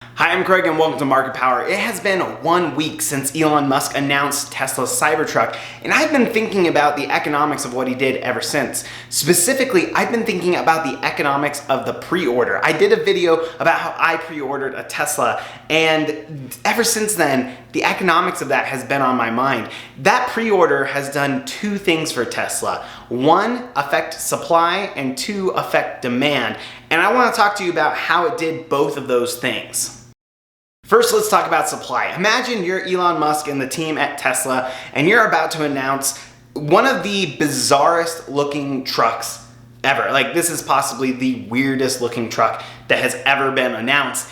Hi, I'm Craig and welcome to Market Power. It has been 1 week since Elon Musk announced Tesla Cybertruck, and I've been thinking about the economics of what he did ever since. Specifically, I've been thinking about the economics of the pre-order. I did a video about how I pre-ordered a Tesla, and ever since then, the economics of that has been on my mind. That pre-order has done two things for Tesla. One, affect supply, and two, affect demand. And I want to talk to you about how it did both of those things. First, let's talk about supply. Imagine you're Elon Musk and the team at Tesla, and you're about to announce one of the bizarrest looking trucks ever. Like, this is possibly the weirdest looking truck that has ever been announced.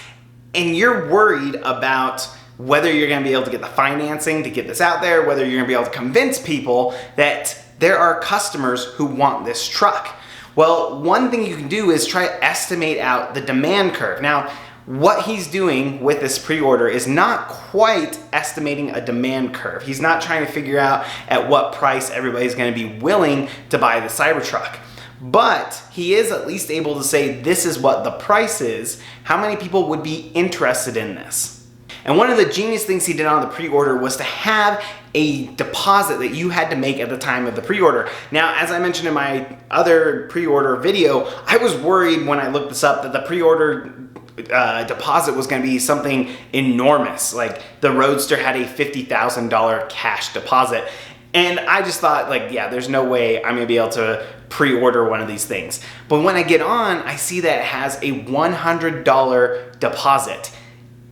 And you're worried about whether you're gonna be able to get the financing to get this out there, whether you're gonna be able to convince people that there are customers who want this truck. Well, one thing you can do is try to estimate out the demand curve. Now, what he's doing with this pre-order is not quite estimating a demand curve. He's not trying to figure out at what price everybody's going to be willing to buy the Cybertruck. But he is at least able to say this is what the price is, how many people would be interested in this. And one of the genius things he did on the pre-order was to have a deposit that you had to make at the time of the pre-order. Now, as I mentioned in my other pre-order video, I was worried when I looked this up that the pre-order deposit was going to be something enormous. Like, the Roadster had a $50,000 cash deposit. And I just thought, like, yeah, there's no way I'm going to be able to pre-order one of these things. But when I get on, I see that it has a $100 deposit.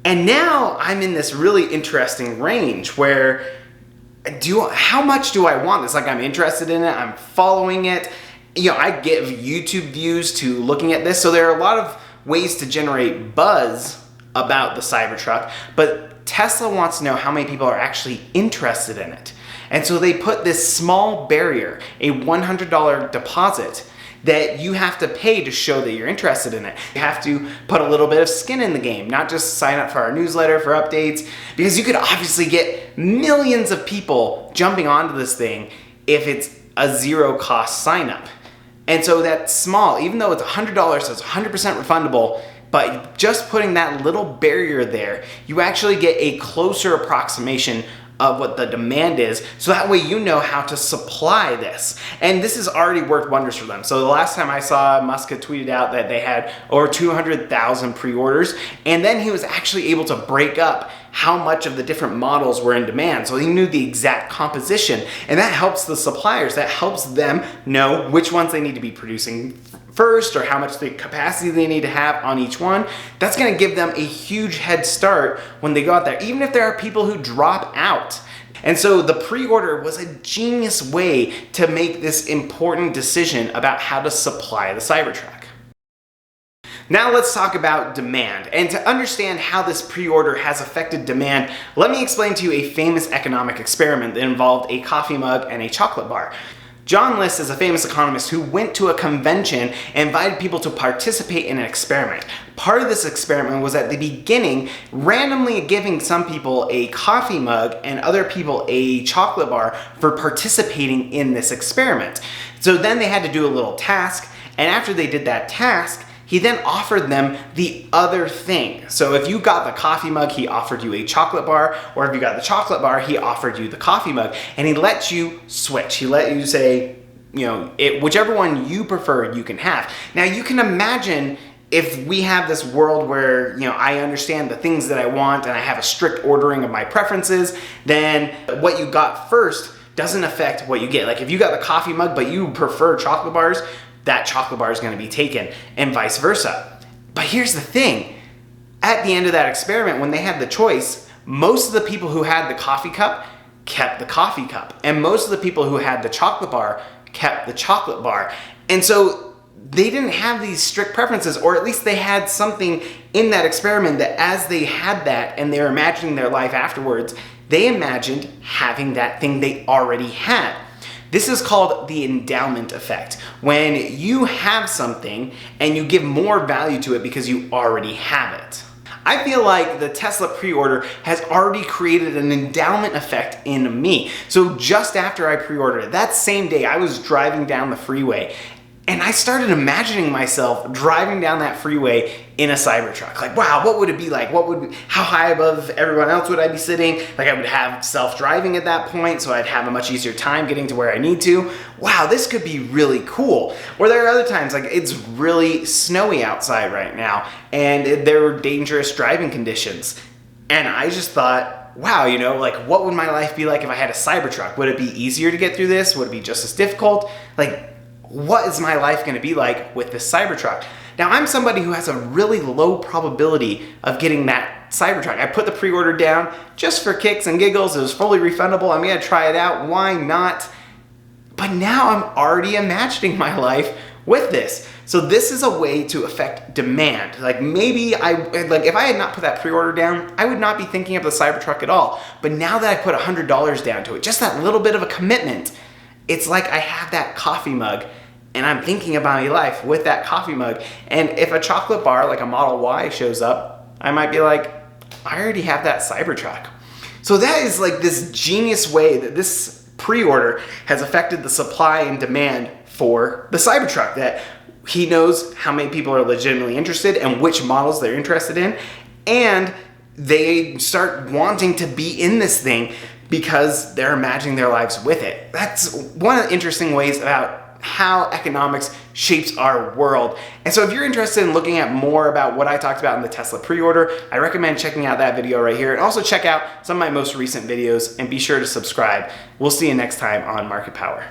And now I'm in this really interesting range where how much do I want this? Like, I'm interested in it, I'm following it. You know, I give YouTube views to looking at this. So there are a lot of ways to generate buzz about the Cybertruck, but Tesla wants to know how many people are actually interested in it. And so they put this small barrier, a $100 deposit, that you have to pay to show that you're interested in it. You have to put a little bit of skin in the game, not just sign up for our newsletter for updates, because you could obviously get millions of people jumping onto this thing if it's a zero cost sign up. And so that's small, even though it's $100, so it's 100% refundable, but just putting that little barrier there, you actually get a closer approximation of what the demand is, so that way you know how to supply this. And this has already worked wonders for them. So the last time I saw, Musk had tweeted out that they had over 200,000 pre-orders, and then he was actually able to break up how much of the different models were in demand. So he knew the exact composition, and that helps the suppliers. That helps them know which ones they need to be producing first, or how much the capacity they need to have on each one. That's gonna give them a huge head start when they go out there, even if there are people who drop out. And so the pre-order was a genius way to make this important decision about how to supply the Cybertruck. Now let's talk about demand. And to understand how this pre-order has affected demand, let me explain to you a famous economic experiment that involved a coffee mug and a chocolate bar. John List is a famous economist who went to a convention and invited people to participate in an experiment. Part of this experiment was at the beginning randomly giving some people a coffee mug and other people a chocolate bar for participating in this experiment. So then they had to do a little task, and after they did that task, he then offered them the other thing. So if you got the coffee mug, he offered you a chocolate bar, or if you got the chocolate bar, he offered you the coffee mug, and he let you switch. He let you say, you know, whichever one you prefer, you can have. Now you can imagine if we have this world where, you know, I understand the things that I want and I have a strict ordering of my preferences, then what you got first doesn't affect what you get. Like, if you got the coffee mug but you prefer chocolate bars, that chocolate bar is going to be taken, and vice versa. But here's the thing. At the end of that experiment, when they had the choice, most of the people who had the coffee cup kept the coffee cup, and most of the people who had the chocolate bar kept the chocolate bar. And so they didn't have these strict preferences, or at least they had something in that experiment that as they had that and they were imagining their life afterwards, they imagined having that thing they already had. This is called the endowment effect, when you have something and you give more value to it because you already have it. I feel like the Tesla pre-order has already created an endowment effect in me. So just after I pre-ordered it, that same day I was driving down the freeway And I started imagining myself driving down that freeway in a Cybertruck. Like, wow, what would it be like? How high above everyone else would I be sitting? Like, I would have self-driving at that point, so I'd have a much easier time getting to where I need to. Wow, this could be really cool. Or there are other times, like it's really snowy outside right now, and there were dangerous driving conditions. And I just thought, wow, you know, like what would my life be like if I had a Cybertruck? Would it be easier to get through this? Would it be just as difficult? Like, what is my life going to be like with this Cybertruck? Now, I'm somebody who has a really low probability of getting that Cybertruck. I put the pre-order down just for kicks and giggles. It was fully refundable. I'm going to try it out. Why not? But now I'm already imagining my life with this. So this is a way to affect demand. Like maybe if I had not put that pre-order down, I would not be thinking of the Cybertruck at all. But now that I put $100 down to it, just that little bit of a commitment, it's like I have that coffee mug and I'm thinking about my life with that coffee mug. And if a chocolate bar like a Model Y shows up, I might be like, I already have that Cybertruck. So that is like this genius way that this pre-order has affected the supply and demand for the Cybertruck, that he knows how many people are legitimately interested and which models they're interested in, and they start wanting to be in this thing because they're imagining their lives with it. That's one of the interesting ways about how economics shapes our world. And so if you're interested in looking at more about what I talked about in the Tesla pre-order, I recommend checking out that video right here, and also check out some of my most recent videos and be sure to subscribe. We'll see you next time on Market Power.